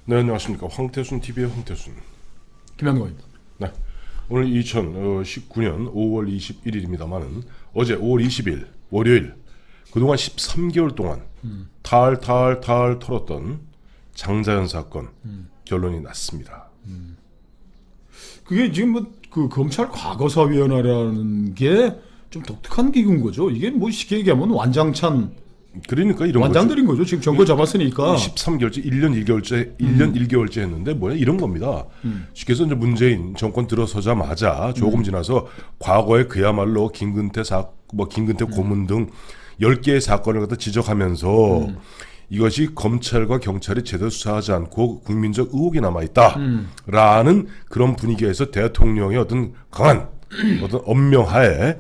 네, 안녕하십니까. 황태순 TV의 황태순. 김현거입니다. 네, 오늘 2019년 5월 21일입니다만은 어제 5월 20일 월요일 그동안 13개월 동안 탈 털었던 장자연 사건 결론이 났습니다. 그게 지금 뭐 그 검찰 과거사위원회라는 게 좀 독특한 기구인 거죠. 이게 뭐 쉽게 얘기하면 완장찬 그러니까 이런 완장들인 거죠. 지금 정권 잡았으니까. 13개월째, 1년 1개월째 했는데 뭐야 이런 겁니다. 쉽게 해서 이제 문재인 정권 들어서자마자 조금 지나서 과거에 그야말로 김근태 고문 등 10개의 사건을 갖다 지적하면서 이것이 검찰과 경찰이 제대로 수사하지 않고 국민적 의혹이 남아있다라는 그런 분위기에서 대통령의 어떤 강한 어떤 엄명하에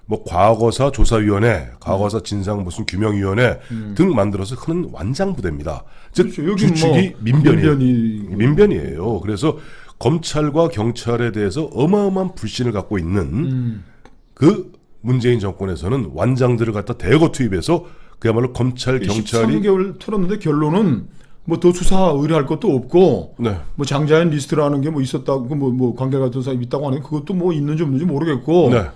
뭐 과거사 조사위원회, 과거사 진상 무슨 규명위원회 등 만들어서 큰 완장부대입니다. 즉 그렇죠. 여기 주축이 뭐 민변이에요. 그래서 검찰과 경찰에 대해서 어마어마한 불신을 갖고 있는 그 문재인 정권에서는 완장들을 갖다 대거 투입해서 그야말로 검찰 경찰이 13개월 털었는데 결론은 뭐 더 수사 의뢰할 것도 없고 네. 뭐 장자연 리스트라는 게 뭐 있었다고 뭐 관계가 어떤 사람이 있다고 하는 그것도 뭐 있는지 없는지 모르겠고 네.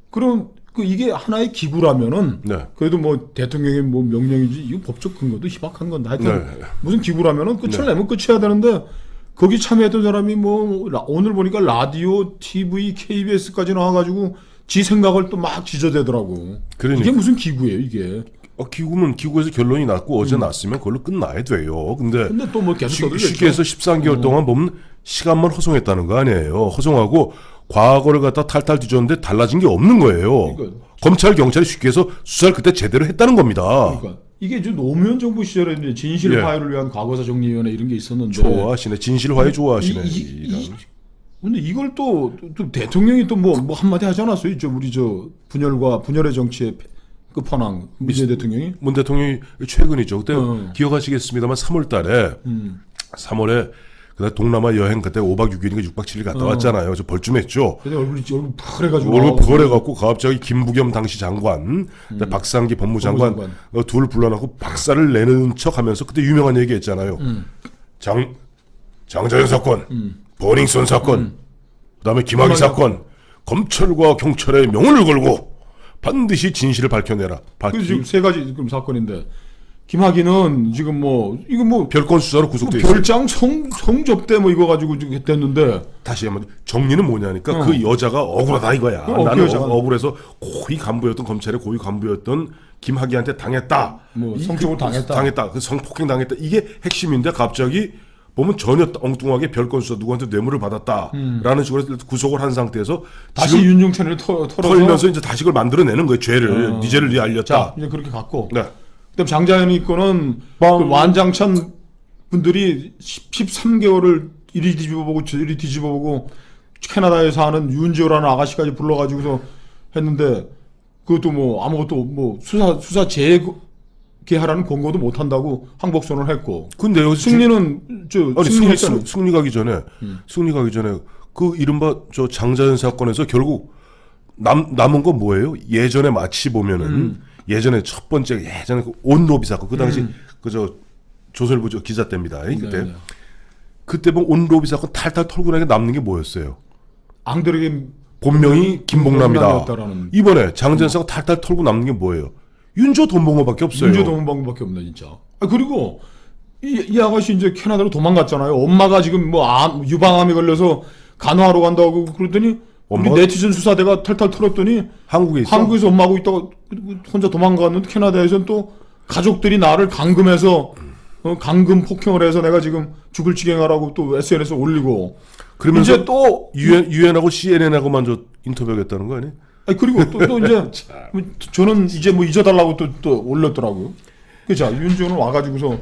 그럼 그 이게 하나의 기구라면은 네. 그래도 뭐 대통령의 뭐 명령이지 이거 법적 근거도 희박한 건데 하여튼 네. 무슨 기구라면은 끝을 네. 내면 끝이야 되는데 거기 참여했던 사람이 뭐 오늘 보니까 라디오, TV, KBS까지 나와가지고 지 생각을 또 막 지저대더라고. 그러니까. 이게 무슨 기구예요 이게? 기구면 기구에서 결론이 났고 어제 났으면 그걸로 끝나야 돼요. 근데 또 뭐 계속 떠들겠죠. 쉽게 해서 13개월 동안 보면 시간만 허송했다는 거 아니에요. 허송하고 과거를 갖다 탈탈 뒤졌는데 달라진 게 없는 거예요. 그러니까. 검찰 경찰이 쉽게 해서 수사를 그때 제대로 했다는 겁니다. 그러니까 이게 이제 노무현 정부 시절에 이제 진실 예. 화해를 위한 과거사 정리위원회 이런 게 있었는데 좋아하시네. 진실화해 좋아하시네. 근데 이걸 또 대통령이 또 뭐 한마디 하지 않았어요? 우리 분열의 정치의 끝판왕 문재인 대통령이. 문 대통령이 최근이죠. 그때 기억하시겠습니다만 3월 달에 3월에 그때 동남아 여행 그때 5박 6일인가 6박 7일 갔다 왔잖아요. 저 벌쭘했죠. 근데 얼굴 푸그래가지고. 얼굴 부거래갖고 갑자기 김부겸 당시 장관, 박상기 법무장관 둘 불러놓고 박살을 내는 척하면서 그때 유명한 얘기했잖아요. 장자연 사건, 버닝썬 사건, 그다음에 김학의 사건, 검찰과 경찰의 명운을 걸고 반드시 진실을 밝혀내라. 그 지금 세 가지 지금 사건인데 김학의는 지금 이거 별건 수사로 구속돼 있어요. 별장 성접대 이거 가지고 지금 됐는데 다시 한번 정리는 뭐냐니까 그 여자가 억울하다 이거야. 나는 억울해서 고위 간부였던 검찰의 고위 간부였던 김학의한테 당했다. 성적으로 당했다. 그 성폭행 당했다. 이게 핵심인데 갑자기 보면 전혀 엉뚱하게 별건 수사 누구한테 뇌물을 받았다라는 식으로 구속을 한 상태에서 다시 윤종찬을 털면서 이제 다시 그걸 만들어내는 거예요. 죄를 네 죄를 네 알렸다. 자, 이제 그렇게 갔고. 네. 그다음 장자연이 거는 그 완장찬 분들이 13개월을 이리 뒤집어보고 저리 뒤집어보고 캐나다에서 하는 윤지호라는 아가씨까지 불러가지고서 했는데 그것도 아무것도 수사 재개하라는 권고도 못 한다고 항복선을 했고. 근데 여기서 승리는 승리 가기 전에 그 이른바 저 장자연 사건에서 결국 남은 건 뭐예요? 예전에 마치 보면은 예전에 첫 번째 그 온로비 사건 그 당시 그저 조선일보 기자 때입니다. 그때 네. 그때 보면 온로비 사건 탈탈 털고 나게 남는 게 뭐였어요? 앙드레게 본명이 김봉남이다. 이번에 장자연 사건 탈탈 털고 남는 게 뭐예요? 윤조 돈봉어밖에 없어요. 윤조 돈봉어밖에 없네 진짜. 그리고 이 아가씨 이제 캐나다로 도망갔잖아요. 엄마가 지금 유방암에 걸려서 간호하러 간다고 그러더니 우리 네티즌 수사대가 탈탈 털었더니 한국에서 엄마하고 있다가 혼자 도망갔는데 캐나다에서는 또 가족들이 나를 감금해서 감금 폭행을 해서 내가 지금 죽을 지경하라고 또 SNS에 올리고 그러면서 이제 또 유엔하고 CNN하고만 저 인터뷰하겠다는 거 아니에요? 그리고 또 이제 저는 이제 잊어달라고 또 올렸더라고요. 그죠? 윤지호는 와가지고서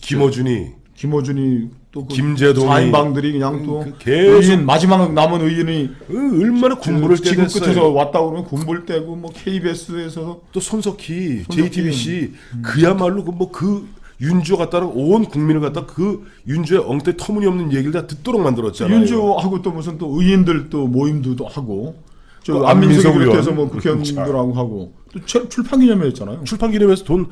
김어준이 또 김재동이 4인방들이 그냥 또 계속 마지막 남은 의원이 얼마나 군부를 지금 끝에서 왔다고 그러면 군부를 떼고 KBS에서 또 손석희 JTBC 그야말로 그 윤주호 갖다가 온 국민을 갖다 그 윤주의 엉뚱 터무니없는 얘기를 다 듣도록 만들었잖아요. 윤주호하고 또 무슨 또 의원들 또 모임도 하고 안민석을 비롯해서 국회의원들하고 하고 또 출판 기념회였잖아요. 출판 기념회에서 돈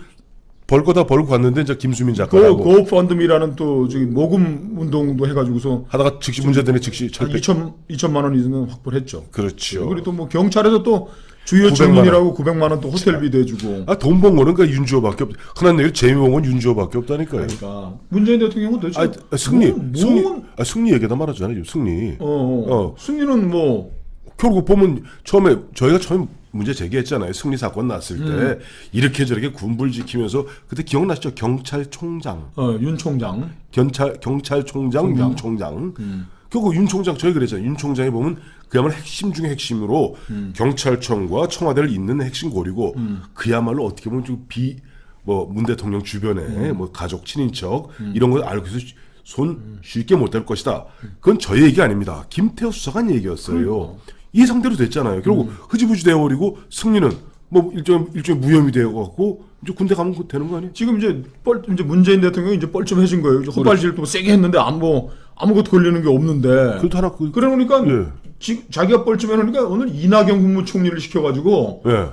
벌 거 다 벌고 갔는데 이제 김수민 그 작가라고 고펀드미라는 또 저기 모금 운동도 해가지고서 하다가 즉시 문제되는 즉시 한 철폐. 2천만 원 이상은 확보를 했죠. 그렇죠. 그리고 또 뭐 경찰에서 또 주요 900만 증인이라고 900만 원 또 호텔비도 해주고. 아, 돈 번 거는 그러니까 윤주호밖에 없. 흔한 얘기로 재미 본 건 윤주호밖에 없다니까요. 그러니까 문재인 대통령은 도대체 승리 얘기다 말하잖아요. 승리. 승리는 뭐 결국 보면 저희가 처음 문제 제기했잖아요. 승리 사건 났을 때 이렇게 저렇게 군불 지키면서 그때 기억나시죠? 경찰총장 윤 총장. 경찰총장 윤 총장. 결국 윤 총장 저희 그랬잖아요. 윤 총장이 보면 그야말로 핵심 중에 핵심으로 경찰청과 청와대를 잇는 핵심 고리고 그야말로 어떻게 보면 좀 문 대통령 주변에 뭐 가족 친인척 이런 걸 알고 해서 손 쉽게 못 댈 것이다. 그건 저희 얘기 아닙니다. 김태호 수사관 얘기였어요. 이 상대로 됐잖아요. 결국 흐지부지 되어버리고 승리는 뭐 일종의 무혐의 되어갖고 이제 군대 가면 되는 거 아니에요? 지금 이제 문재인 대통령이 이제 뻘쭘해진 거예요. 이제 헛발질 또 세게 했는데 아무것도 걸리는 게 없는데. 그것도 하나 그러니까 예. 자기가 뻘쭘해놓으니까 오늘 이낙연 국무총리를 시켜가지고 예.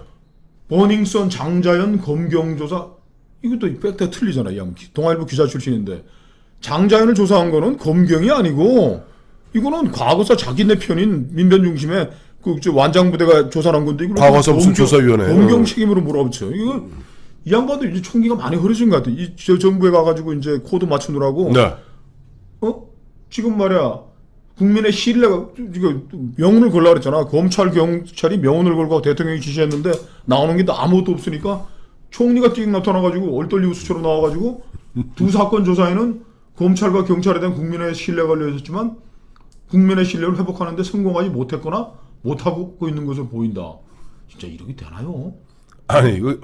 버닝썬, 장자연, 검경조사 이것도 팩트가 틀리잖아. 동아일보 기자 출신인데 장자연을 조사한 거는 검경이 아니고 이거는 과거사 자기네 편인 민변 중심의 그 완장부대가 조사한 건데 이걸 과거사 무슨 조사위원회 검경 책임으로 몰아붙여. 이거 이 양반도 이제 총기가 많이 흐려진 것 같아. 저 정부에 가가지고 이제 코드 맞추느라고. 네. 지금 말이야 국민의 신뢰가 이거 명운을 걸라 그랬잖아. 검찰 경찰이 명운을 걸고 대통령이 지시했는데 나오는 게 아무것도 없으니까 총리가 띵 나타나가지고 얼떨리고 수처럼 나와가지고 두 사건 조사에는 검찰과 경찰에 대한 국민의 신뢰가 걸려 있었지만 국민의 신뢰를 회복하는데 성공하지 못했거나 못하고 있는 것으로 보인다. 진짜 이렇게 되나요? 아니 이거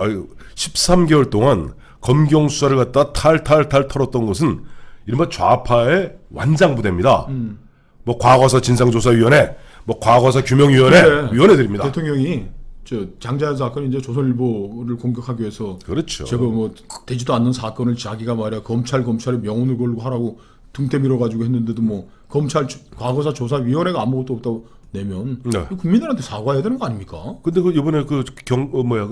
13개월 동안 검경 수사를 갖다 탈탈탈 털었던 것은 이른바 좌파의 완장부대입니다. 뭐 과거사 진상조사위원회, 뭐 과거사 규명위원회, 네. 위원회들입니다. 대통령이 장자연 사건 이제 조선일보를 공격하기 위해서 그렇죠. 저거 뭐 되지도 않는 사건을 자기가 말이야 검찰의 명운을 걸고 하라고 등대 밀어가지고 했는데도 뭐 검찰 과거사 조사위원회가 아무것도 없다고 내면 네. 국민들한테 사과해야 되는 거 아닙니까? 근데 그 이번에 그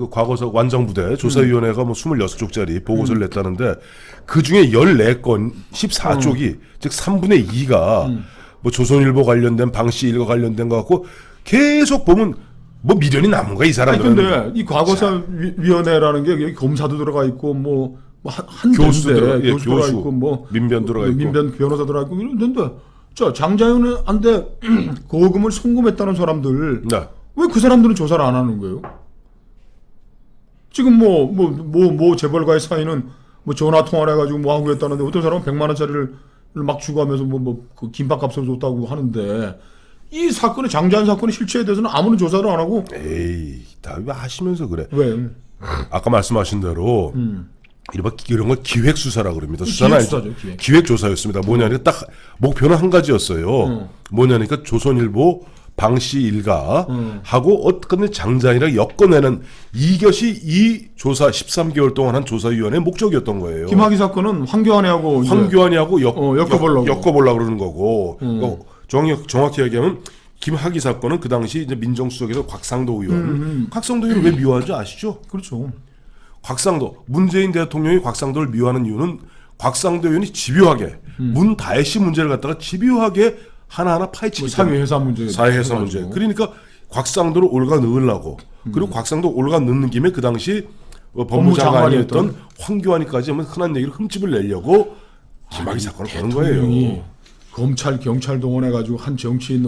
과거사 완장부대 조사위원회가 뭐 26쪽짜리 보고서를 냈다는데 그 중에 14건 14쪽이 즉 3분의 2가 뭐 조선일보 관련된 방씨 일과 관련된 거 갖고 계속 보면 뭐 미련이 남은 거야 이 사람들은. 근데 이 과거사 위원회라는 게 여기 검사도 들어가 있고 한 교수도 교수 들어가 교수, 있고 뭐 민변 들어가 있고 민변 변호사 들어가 있고 이런데 장자연한테 거금을 송금했다는 사람들 네. 왜 그 사람들은 조사를 안 하는 거예요? 지금 뭐 재벌과의 사이는 뭐 전화 통화를 해가지고 뭐 하고 했다는데 어떤 사람은 100만 원짜리를 막 주고 하면서 그 김밥값을 줬다고 하는데 이 사건의 장자연 사건의 실체에 대해서는 아무런 조사를 안 하고 에이 다 하시면서 그래. 왜? 아까 말씀하신 대로 이런 걸 기획 수사라고 그럽니다. 수사는 기획 아니죠. 수사죠, 기획 조사였습니다. 뭐냐니까 딱 목표는 한 가지였어요. 뭐냐니까 조선일보 방씨 일가 하고 어떤 장자연이랑 엮어내는 이것이 이 조사 13개월 동안 한 조사위원회의 목적이었던 거예요. 김학의 사건은 황교안이하고 엮어보려고 그러는 거고. 정확히 얘기하면 김학의 사건은 그 당시 이제 민정수석에서 곽상도 의원. 곽상도 의원 왜 미워하는지 아시죠? 그렇죠. 문재인 대통령이 곽상도를 미워하는 이유는 곽상도 의원이 집요하게 문다혜 씨 문제를 갖다가 집요하게 하나하나 파헤치기 때문에. 사회회사 문제. 그러니까 곽상도를 올가 넣으려고 그리고 곽상도 올가 넣는 김에 그 당시 법무장관이었던 황교안이까지 하면 흔한 얘기를 흠집을 내려고 김학의 사건을 거는 거예요. 검찰 경찰 동원해가지고 한 정치인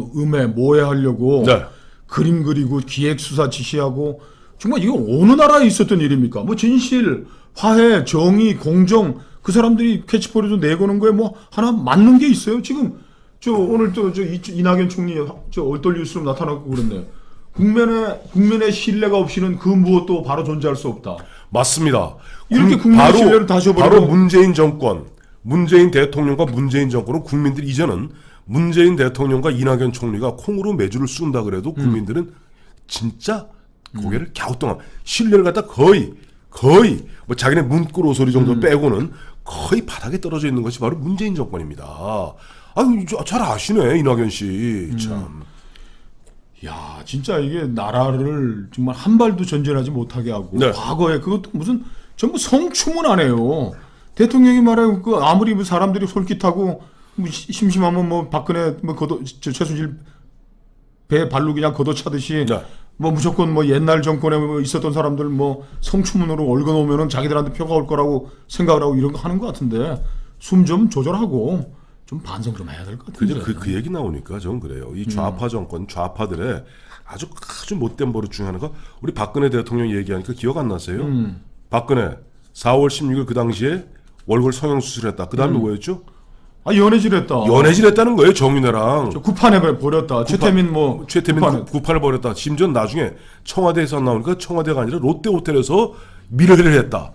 모해하려고 네. 그림 그리고 기획 수사 지시하고 정말 이거 어느 나라에 있었던 일입니까? 뭐 진실, 화해, 정의, 공정 그 사람들이 캐치포리도 내거는 거에 뭐 하나 맞는 게 있어요? 지금 오늘 또 이낙연 총리 얼떨뉴스로 나타나고 그랬네. 국민의 신뢰가 없이는 그 무엇도 바로 존재할 수 없다. 맞습니다. 이렇게 국민의 신뢰를 다시 바로 문재인 정권, 문재인 대통령과 문재인 정권은 국민들이 이제는 문재인 대통령과 이낙연 총리가 콩으로 매주를 쏜다 그래도 국민들은 진짜 고개를 갸우뚱한 신뢰를 갖다 거의 뭐 자기네 문구로 소리 정도 빼고는 거의 바닥에 떨어져 있는 것이 바로 문재인 정권입니다. 아유 잘 아시네 이낙연 씨 참. 야 진짜 이게 나라를 정말 한 발도 전진하지 못하게 하고 네. 과거에 그것도 무슨 전부 성추문하네요. 대통령이 말하고 그 아무리 뭐 사람들이 솔깃하고 뭐 심심하면 뭐 박근혜 뭐 최순실 배 발로 그냥 걷어차듯이 네. 뭐 무조건 뭐 옛날 정권에 뭐 있었던 사람들 뭐 성추문으로 얽어놓으면은 자기들한테 표가 올 거라고 생각을 하고 이런 거 하는 것 같은데 숨 좀 조절하고 좀 반성 좀 해야 될 것 같은데. 그죠? 그 얘기 나오니까 저는 그래요. 이 좌파 정권, 좌파들의 아주 못된 버릇 중에 하나가 우리 박근혜 대통령 얘기하니까 기억 안 나세요? 박근혜 4월 16일 그 당시에 월골 성형 수술했다. 그 다음에 뭐였죠? 아 연애질했다. 연애질했다는 거예요, 정윤회랑. 저 구판에 버렸다. 최태민 뭐 최태민 구판을 벌였다. 심지어 나중에 청와대에서 나오니까 청와대가 아니라 롯데호텔에서 밀회를 했다.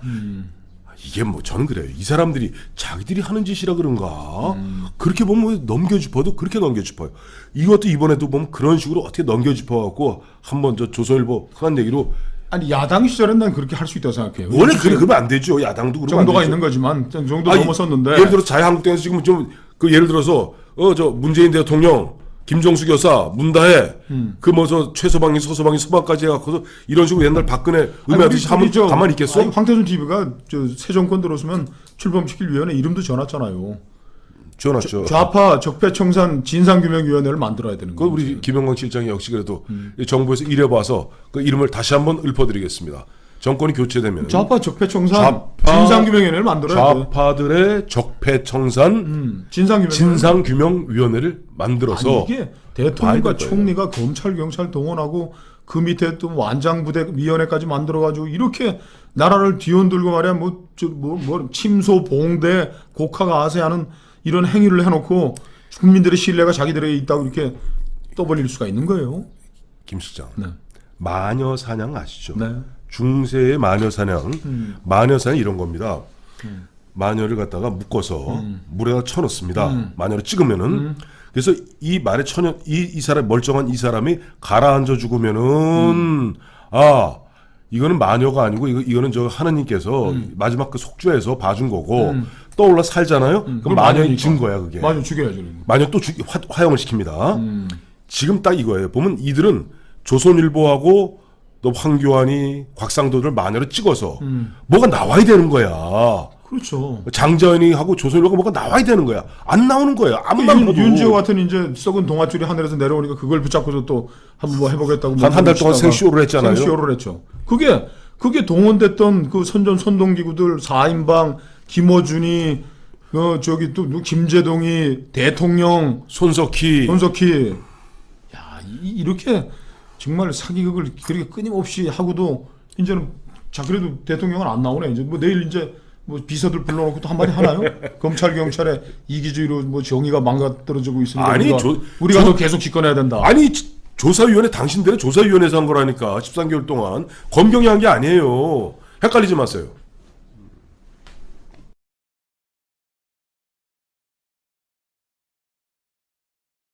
이게 뭐 저는 그래요. 이 사람들이 자기들이 하는 짓이라 그런가. 그렇게 보면 넘겨짚어도 그렇게 넘겨짚어요. 이것도 이번에도 보면 그런 식으로 어떻게 넘겨짚어갖고 한번 저 조선일보 흔한 얘기로 아니 야당 시절엔 난 그렇게 할 수 있다고 생각해요. 원래 그러면 안 되죠. 야당도 그러면 정도가 안 되죠. 있는 거지만 좀 정도 아니, 넘었었는데. 예를 들어 자유한국당에서 지금 좀 그 예를 들어서 저 문재인 대통령, 김정숙 여사, 문다혜, 그 뭐 저 최서방이 서서방이 서방까지 해갖고서 이런 식으로 옛날 박근혜 음해하듯이 하면 가만히 있겠어? 아니, 황태순 TV가 새 정권 들어서면 출범시킬 위원회 이름도 지어놨잖아요. 지어놨죠. 좌파 적폐청산 진상규명위원회를 만들어야 되는 그 거예요. 우리 김영광 실장이 역시 그래도 이 정부에서 이래봐서 그 이름을 다시 한번 읊어드리겠습니다. 정권이 교체되면 좌파 적폐청산 좌파- 진상규명위원회를 만들어야 돼. 좌파들의 적폐청산 진상규명위원회를 만들어서 아니, 이게 대통령과 봐야 될 거예요. 총리가 검찰 경찰 동원하고 그 밑에 또 완장부대 위원회까지 만들어가지고 이렇게 나라를 뒤흔들고 말이야 뭐 침소 봉대 곡하가 아세하는 이런 행위를 해놓고 국민들의 신뢰가 자기들에게 있다고 이렇게 떠벌릴 수가 있는 거예요. 김 실장 네. 마녀 사냥 아시죠? 네. 중세의 마녀 사냥, 마녀 사냥 이런 겁니다. 마녀를 갖다가 묶어서 물에다 쳐넣습니다. 마녀를 찍으면은 그래서 이 말에 처녀 이 사람 멀쩡한 이 사람이 가라앉아 죽으면은 아 이거는 마녀가 아니고 이거는 저 하나님께서 마지막 그 속죄해서 봐준 거고 떠올라 살잖아요. 그럼 마녀인 증거야 그게. 마녀 죽여야죠. 마녀 또 화형을 시킵니다. 지금 딱 이거예요. 보면 이들은 조선일보하고 또 황교안이 곽상도들 마녀를 찍어서 뭐가 나와야 되는 거야. 그렇죠. 장자연이하고 조선일보가 뭐가 나와야 되는 거야. 안 나오는 거야. 앞만 봐도. 윤지호 같은 이제 썩은 동아줄이 하늘에서 내려오니까 그걸 붙잡고서 또 한번 뭐 해보겠다고 한 달 동안 생쇼를 했잖아요. 생쇼를 했죠. 그게 동원됐던 그 선동기구들 4인방 김어준이 저기 또 김재동이 대통령 손석희. 야 이렇게 정말 사기극을 그렇게 끊임없이 하고도 이제는 자 그래도 대통령은 안 나오네. 이제 뭐 내일 이제 뭐 비서들 불러놓고 또 한마디 하나요? 검찰 경찰의 이기주의로 뭐 정의가 망가뜨려지고 있으니까 아니, 우리가 더 계속 집권해야 된다. 아니 조사위원회 당신들의 조사위원회에서 한 거라니까 13개월 동안 검경이 한 게 아니에요. 헷갈리지 마세요.